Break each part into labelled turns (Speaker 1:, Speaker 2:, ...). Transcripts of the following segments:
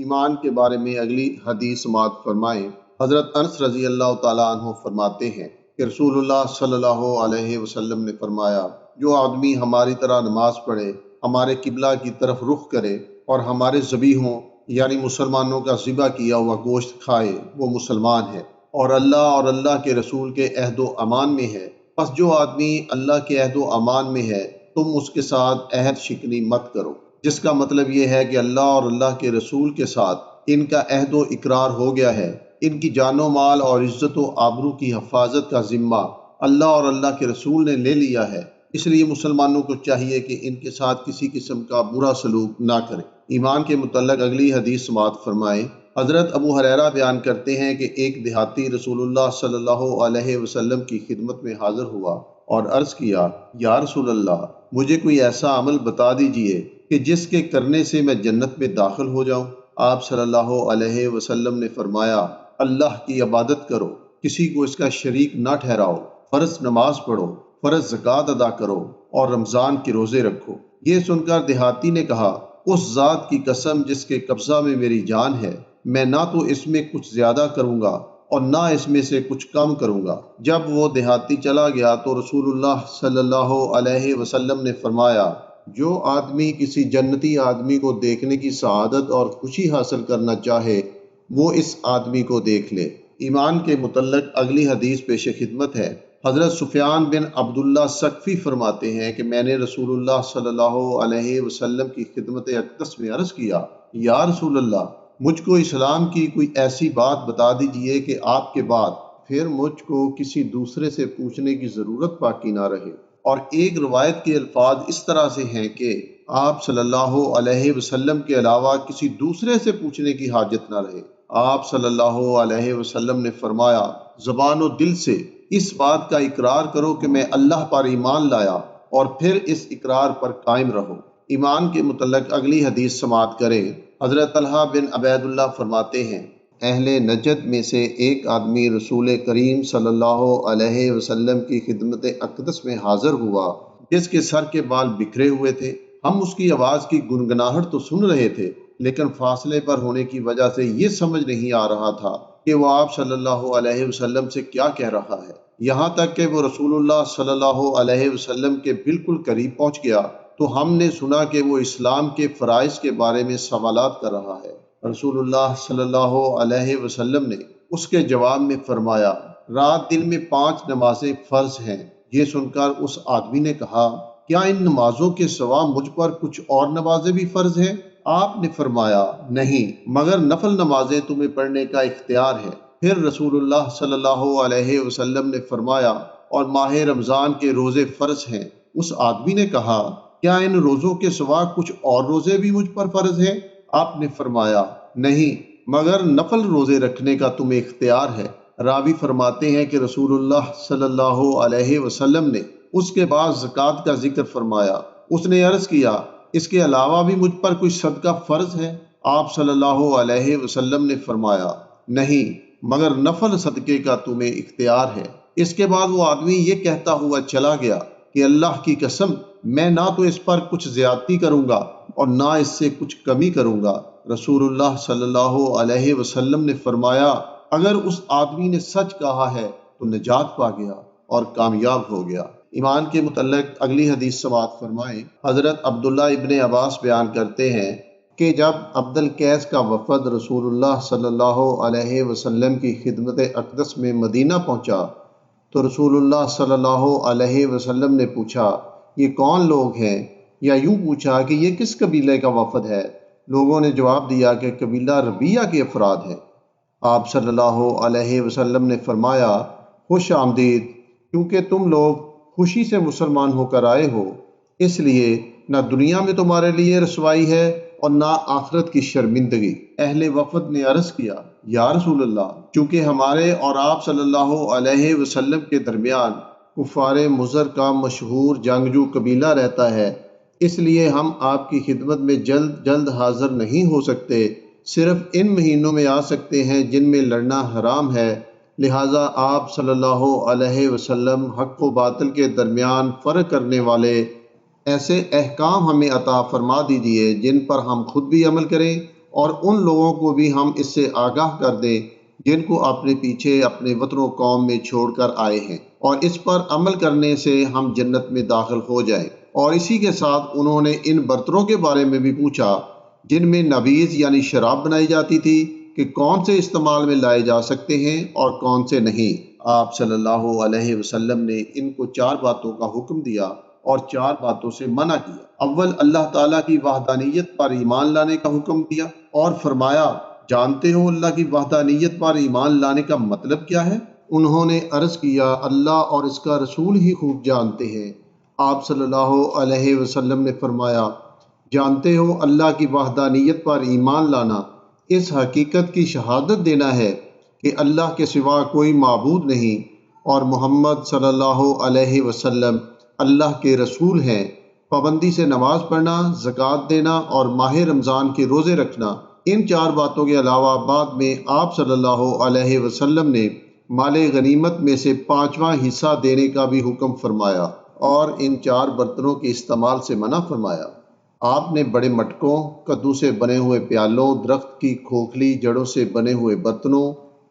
Speaker 1: ایمان کے بارے میں اگلی حدیث سماعت فرمائیں۔ حضرت انس رضی اللہ تعالیٰ عنہ فرماتے ہیں کہ رسول اللہ صلی اللہ علیہ وسلم نے فرمایا، جو آدمی ہماری طرح نماز پڑھے، ہمارے قبلہ کی طرف رخ کرے اور ہمارے ذبیحوں یعنی مسلمانوں کا ذبح کیا ہوا گوشت کھائے، وہ مسلمان ہے اور اللہ کے رسول کے عہد و امان میں ہے۔ پس جو آدمی اللہ کے عہد و امان میں ہے، تم اس کے ساتھ عہد شکنی مت کرو، جس کا مطلب یہ ہے کہ اللہ اور اللہ کے رسول کے ساتھ ان کا عہد و اقرار ہو گیا ہے۔ ان کی جان و مال اور عزت و آبرو کی حفاظت کا ذمہ اللہ اور اللہ کے رسول نے لے لیا ہے، اس لیے مسلمانوں کو چاہیے کہ ان کے ساتھ کسی قسم کا برا سلوک نہ کریں۔ ایمان کے متعلق اگلی حدیث سماعت فرمائیں۔ حضرت ابو ہریرہ بیان کرتے ہیں کہ ایک دیہاتی رسول اللہ صلی اللہ علیہ وسلم کی خدمت میں حاضر ہوا اور عرض کیا، یا رسول اللہ، مجھے کوئی ایسا عمل بتا دیجئے کہ جس کے کرنے سے میں جنت میں داخل ہو جاؤں۔ آپ صلی اللہ علیہ وسلم نے فرمایا، اللہ کی عبادت کرو، کسی کو اس کا شریک نہ ٹھہراؤ، فرض نماز پڑھو، فرض زکوٰۃ ادا کرو اور رمضان کے روزے رکھو۔ یہ سن کر دیہاتی نے کہا، اس ذات کی قسم جس کے قبضہ میں میری جان ہے، میں نہ تو اس میں کچھ زیادہ کروں گا اور نہ اس میں سے کچھ کم کروں گا۔ جب وہ دیہاتی چلا گیا تو رسول اللہ صلی اللہ علیہ وسلم نے فرمایا، جو آدمی کسی جنتی آدمی کو دیکھنے کی سعادت اور خوشی حاصل کرنا چاہے، وہ اس آدمی کو دیکھ لے۔ ایمان کے متعلق اگلی حدیث پیش خدمت ہے۔ حضرت سفیان بن عبداللہ ثقفی فرماتے ہیں کہ میں نے رسول اللہ صلی اللہ علیہ وسلم کی خدمت اقدس میں عرض کیا، یا رسول اللہ، مجھ کو اسلام کی کوئی ایسی بات بتا دیجئے کہ آپ کے بعد پھر مجھ کو کسی دوسرے سے پوچھنے کی ضرورت باقی نہ رہے۔ اور ایک روایت کے الفاظ اس طرح سے ہیں کہ آپ صلی اللہ علیہ وسلم کے علاوہ کسی دوسرے سے پوچھنے کی حاجت نہ رہے۔ آپ صلی اللہ علیہ وسلم نے فرمایا، زبان و دل سے اس بات کا اقرار کرو کہ میں اللہ پر ایمان لایا اور پھر اس اقرار پر قائم رہو۔ ایمان کے متعلق اگلی حدیث سماعت کریں۔ حضرت طلحہ بن عبید اللہ فرماتے ہیں، اہل نجد میں سے ایک آدمی رسول کریم صلی اللہ علیہ وسلم کی خدمت اقدس میں حاضر ہوا، جس کے سر کے بال بکھرے ہوئے تھے۔ ہم اس کی آواز کی گنگناہٹ تو سن رہے تھے، لیکن فاصلے پر ہونے کی وجہ سے یہ سمجھ نہیں آ رہا تھا کہ وہ آپ صلی اللہ علیہ وسلم سے کیا کہہ رہا ہے، یہاں تک کہ وہ رسول اللہ صلی اللہ علیہ وسلم کے بالکل قریب پہنچ گیا تو ہم نے سنا کہ وہ اسلام کے فرائض کے بارے میں سوالات کر رہا ہے۔ رسول اللہ صلی اللہ علیہ وسلم نے اس کے جواب میں فرمایا، رات دن میں 5 نمازیں فرض ہیں۔ یہ سن کر اس آدمی نے کہا، کیا ان نمازوں کے سوا مجھ پر کچھ اور نمازیں بھی فرض ہیں؟ آپ نے فرمایا، نہیں، مگر نفل نمازیں تمہیں پڑھنے کا اختیار ہے۔ پھر رسول اللہ صلی اللہ علیہ وسلم نے فرمایا، اور ماہ رمضان کے روزے فرض ہیں۔ اس آدمی نے کہا، کیا ان روزوں کے سوا کچھ اور روزے بھی مجھ پر فرض ہیں؟ آپ نے فرمایا، نہیں، مگر نفل روزے رکھنے کا تمہیں اختیار ہے۔ راوی فرماتے ہیں کہ رسول اللہ صلی اللہ علیہ وسلم نے اس کے بعد زکوٰۃ کا ذکر فرمایا۔ اس نے عرض کیا، اس کے علاوہ بھی مجھ پر کوئی صدقہ فرض ہے؟ آپ صلی اللہ علیہ وسلم نے فرمایا، نہیں، مگر نفل صدقے کا تمہیں اختیار ہے۔ اس کے بعد وہ آدمی یہ کہتا ہوا چلا گیا کہ اللہ کی قسم، میں نہ تو اس پر کچھ زیادتی کروں گا اور نہ اس سے کچھ کمی کروں گا۔ رسول اللہ صلی اللہ علیہ وسلم نے فرمایا، اگر اس آدمی نے سچ کہا ہے تو نجات پا گیا اور کامیاب ہو گیا۔ ایمان کے متعلق اگلی حدیث سماعت فرمائیں۔ حضرت عبداللہ ابن عباس بیان کرتے ہیں کہ جب عبد القیس کا وفد رسول اللہ صلی اللہ علیہ وسلم کی خدمت اقدس میں مدینہ پہنچا تو رسول اللہ صلی اللہ علیہ وسلم نے پوچھا، یہ کون لوگ ہیں؟ یا یوں پوچھا کہ یہ کس قبیلے کا وفد ہے؟ لوگوں نے جواب دیا کہ قبیلہ ربیہ کے افراد ہیں۔ آپ صلی اللہ علیہ وسلم نے فرمایا، خوش آمدید، کیونکہ تم لوگ خوشی سے مسلمان ہو کر آئے ہو، اس لیے نہ دنیا میں تمہارے لیے رسوائی ہے اور نہ آخرت کی شرمندگی۔ اہل وفد نے عرض کیا، یا رسول اللہ، چونکہ ہمارے اور آپ صلی اللہ علیہ وسلم کے درمیان کفار مضر کا مشہور جنگجو قبیلہ رہتا ہے، اس لیے ہم آپ کی خدمت میں جلد جلد حاضر نہیں ہو سکتے، صرف ان مہینوں میں آ سکتے ہیں جن میں لڑنا حرام ہے، لہٰذا آپ صلی اللہ علیہ وسلم حق و باطل کے درمیان فرق کرنے والے ایسے احکام ہمیں عطا فرما دیجئے جن پر ہم خود بھی عمل کریں اور ان لوگوں کو بھی ہم اس سے آگاہ کر دیں جن کو اپنے پیچھے اپنے وطن و قوم میں چھوڑ کر آئے ہیں، اور اس پر عمل کرنے سے ہم جنت میں داخل ہو جائیں۔ اور اسی کے ساتھ انہوں نے ان برتنوں کے بارے میں بھی پوچھا جن میں نبیذ یعنی شراب بنائی جاتی تھی کہ کون سے استعمال میں لائے جا سکتے ہیں اور کون سے نہیں۔ آپ صلی اللہ علیہ وسلم نے ان کو 4 باتوں کا حکم دیا اور 4 باتوں سے منع کیا۔ اول، اللہ تعالیٰ کی وحدانیت پر ایمان لانے کا حکم دیا اور فرمایا، جانتے ہو اللہ کی وحدانیت پر ایمان لانے کا مطلب کیا ہے؟ انہوں نے عرض کیا، اللہ اور اس کا رسول ہی خوب جانتے ہیں۔ آپ صلی اللہ علیہ وسلم نے فرمایا، جانتے ہو اللہ کی وحدانیت پر ایمان لانا اس حقیقت کی شہادت دینا ہے کہ اللہ کے سوا کوئی معبود نہیں اور محمد صلی اللہ علیہ وسلم اللہ کے رسول ہیں۔ پابندی سے نماز پڑھنا، زکوٰۃ دینا اور ماہ رمضان کے روزے رکھنا۔ ان 4 باتوں کے علاوہ بعد میں آپ صلی اللہ علیہ وسلم نے مال غنیمت میں سے 5واں حصہ دینے کا بھی حکم فرمایا اور ان 4 برتنوں کے استعمال سے منع فرمایا۔ آپ نے بڑے مٹکوں، کدو سے بنے ہوئے پیالوں، درخت کی کھوکھلی جڑوں سے بنے ہوئے برتنوں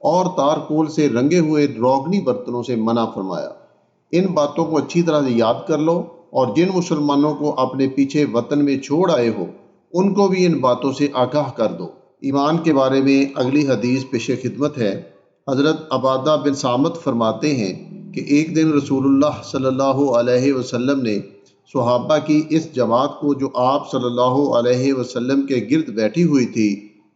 Speaker 1: اور تارکول سے رنگے ہوئے روغنی برتنوں سے منع فرمایا۔ ان باتوں کو اچھی طرح سے یاد کر لو اور جن مسلمانوں کو اپنے پیچھے وطن میں چھوڑ آئے ہو ان کو بھی ان باتوں سے آگاہ کر دو۔ ایمان کے بارے میں اگلی حدیث پیش خدمت ہے۔ حضرت عبادہ بن صامت فرماتے ہیں کہ ایک دن رسول اللہ صلی اللہ علیہ وسلم نے صحابہ کی اس جماعت کو جو آپ صلی اللہ علیہ وسلم کے گرد بیٹھی ہوئی تھی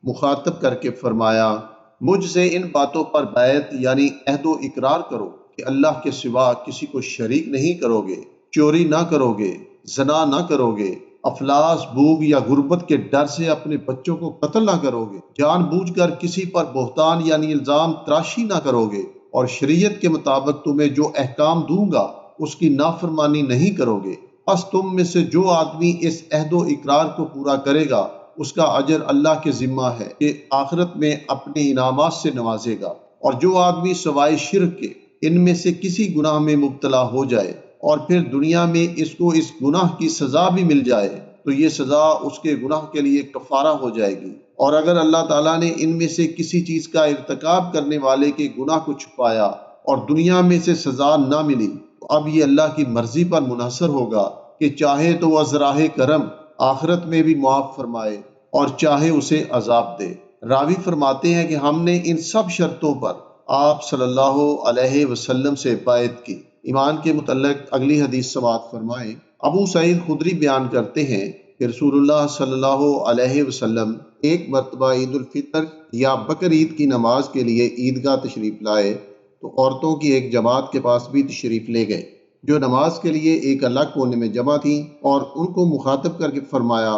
Speaker 1: مخاطب کر کے فرمایا، مجھ سے ان باتوں پر بیعت یعنی عہد و اقرار کرو کہ اللہ کے سوا کسی کو شریک نہیں کرو گے، چوری نہ کرو گے، زنا نہ کرو گے، افلاس، بھوک یا غربت کے ڈر سے اپنے بچوں کو قتل نہ کرو گے، جان بوجھ کر کسی پر بہتان یعنی الزام تراشی نہ کرو گے، اور شریعت کے مطابق تمہیں جو احکام دوں گا اس کی نافرمانی نہیں کرو گے۔ پس تم میں سے جو آدمی اس عہد و اقرار کو پورا کرے گا اس کا اجر اللہ کے ذمہ ہے کہ آخرت میں اپنے انعامات سے نوازے گا، اور جو آدمی سوائے شرک کے ان میں سے کسی گناہ میں مبتلا ہو جائے اور پھر دنیا میں اس کو اس گناہ کی سزا بھی مل جائے تو یہ سزا اس کے گناہ کے لیے کفارہ ہو جائے گی، اور اگر اللہ تعالیٰ نے ان میں سے کسی چیز کا ارتکاب کرنے والے کے گناہ کو چھپایا اور دنیا میں سے سزا نہ ملی تو اب یہ اللہ کی مرضی پر منحصر ہوگا کہ چاہے تو وہ ذراہ کرم آخرت میں بھی معاف فرمائے اور چاہے اسے عذاب دے۔ راوی فرماتے ہیں کہ ہم نے ان سب شرطوں پر آپ صلی اللہ علیہ وسلم سے بیعت کی۔ ایمان کے متعلق اگلی حدیث سماعت فرمائیں۔ ابو سعید خدری بیان کرتے ہیں کہ رسول اللہ صلی اللہ علیہ وسلم ایک مرتبہ عید الفطر یا بقر عید کی نماز کے لیے عیدگاہ تشریف لائے تو عورتوں کی ایک جماعت کے پاس بھی تشریف لے گئے جو نماز کے لیے ایک الگ کونے میں جمع تھیں، اور ان کو مخاطب کر کے فرمایا،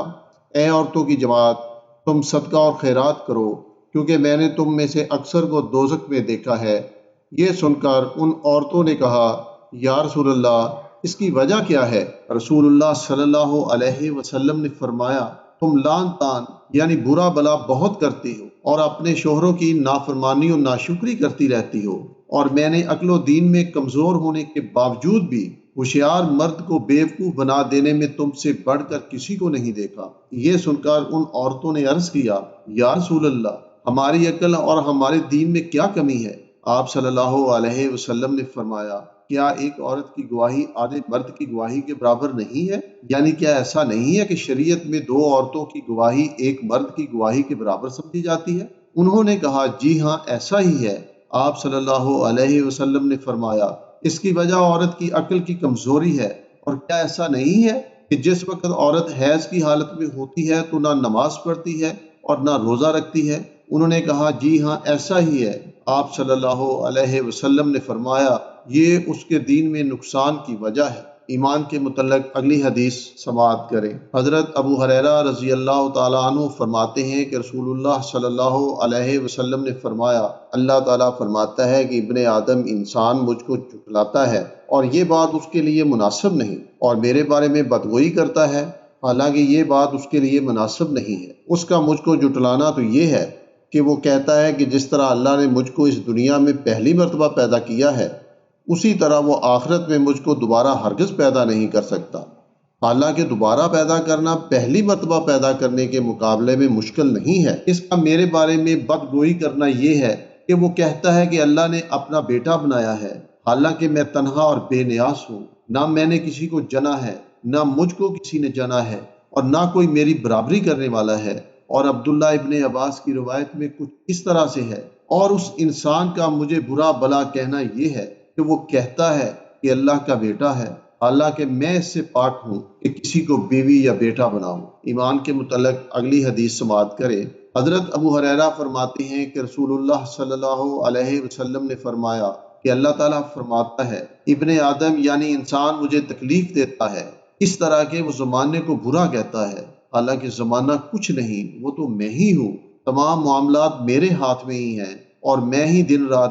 Speaker 1: اے عورتوں کی جماعت، تم صدقہ اور خیرات کرو کیونکہ میں نے تم میں سے اکثر کو دوزخ میں دیکھا ہے۔ یہ سن کر ان عورتوں نے کہا، یا رسول اللہ، اس کی وجہ کیا ہے؟ رسول اللہ صلی اللہ علیہ وسلم نے فرمایا، تم لعن طعن یعنی برا بلا بہت کرتی ہو اور اپنے شوہروں کی نافرمانی و ناشکری کرتی رہتی ہو، اور میں نے عقل و دین میں کمزور ہونے کے باوجود بھی ہوشیار مرد کو بیوقوف بنا دینے میں تم سے بڑھ کر کسی کو نہیں دیکھا۔ یہ سن کر ان عورتوں نے عرض کیا، یا رسول اللہ، ہماری عقل اور ہمارے دین میں کیا کمی ہے؟ آپ صلی اللہ علیہ وسلم نے فرمایا، کیا ایک عورت کی گواہی آدھے مرد کی گواہی کے برابر نہیں ہے؟ یعنی کیا ایسا نہیں ہے کہ شریعت میں 2 عورتوں کی گواہی ایک مرد کی گواہی کے برابر سمجھی جاتی ہے؟ انہوں نے کہا، جی ہاں، ایسا ہی ہے۔ آپ صلی اللہ علیہ وسلم نے فرمایا، اس کی وجہ عورت کی عقل کی کمزوری ہے، اور کیا ایسا نہیں ہے کہ جس وقت عورت حیض کی حالت میں ہوتی ہے تو نہ نماز پڑھتی ہے اور نہ روزہ رکھتی ہے؟ انہوں نے کہا، جی ہاں، ایسا ہی ہے۔ آپ صلی اللہ علیہ وسلم نے فرمایا، یہ اس کے دین میں نقصان کی وجہ ہے۔ ایمان کے متعلق اگلی حدیث سماعت کریں۔ حضرت ابو ہریرہ رضی اللہ تعالیٰ عنہ فرماتے ہیں کہ رسول اللہ صلی اللہ علیہ وسلم نے فرمایا، اللہ تعالیٰ فرماتا ہے کہ ابن آدم انسان مجھ کو جھٹلاتا ہے اور یہ بات اس کے لیے مناسب نہیں، اور میرے بارے میں بدگوئی کرتا ہے حالانکہ یہ بات اس کے لیے مناسب نہیں ہے۔ اس کا مجھ کو جھٹلانا تو یہ ہے کہ وہ کہتا ہے کہ جس طرح اللہ نے مجھ کو اس دنیا میں پہلی مرتبہ پیدا کیا ہے اسی طرح وہ آخرت میں مجھ کو دوبارہ ہرگز پیدا نہیں کر سکتا۔ حالانکہ دوبارہ پیدا کرنا پہلی مرتبہ پیدا کرنے کے مقابلے میں مشکل نہیں ہے۔ اس کا میرے بارے میں بدگوئی کرنا یہ ہے کہ وہ کہتا ہے کہ اللہ نے اپنا بیٹا بنایا ہے، حالانکہ میں تنہا اور بے نیاز ہوں، نہ میں نے کسی کو جنا ہے، نہ مجھ کو کسی نے جنا ہے، اور نہ کوئی میری برابری کرنے والا ہے۔ اور عبداللہ ابن عباس کی روایت میں کچھ اس طرح سے ہے، اور اس انسان کا مجھے برا بلا کہنا یہ ہے کہ وہ کہتا ہے کہ اللہ کا بیٹا ہے، حالانکہ میں اس سے پاک ہوں کہ کسی کو بیوی یا بیٹا بناؤں۔ ایمان کے متعلق اگلی حدیث سماعت کریں۔ حضرت ابو ہریرہ فرماتے ہیں کہ رسول اللہ صلی اللہ علیہ وسلم نے فرمایا کہ اللہ تعالیٰ فرماتا ہے، ابن آدم یعنی انسان مجھے تکلیف دیتا ہے اس طرح کہ وہ زمانے کو برا کہتا ہے، حالانکہ زمانہ کچھ نہیں، وہ تو میں ہی ہوں، تمام معاملات میرے ہاتھ میں ہی ہیں، اور میں ہی دن رات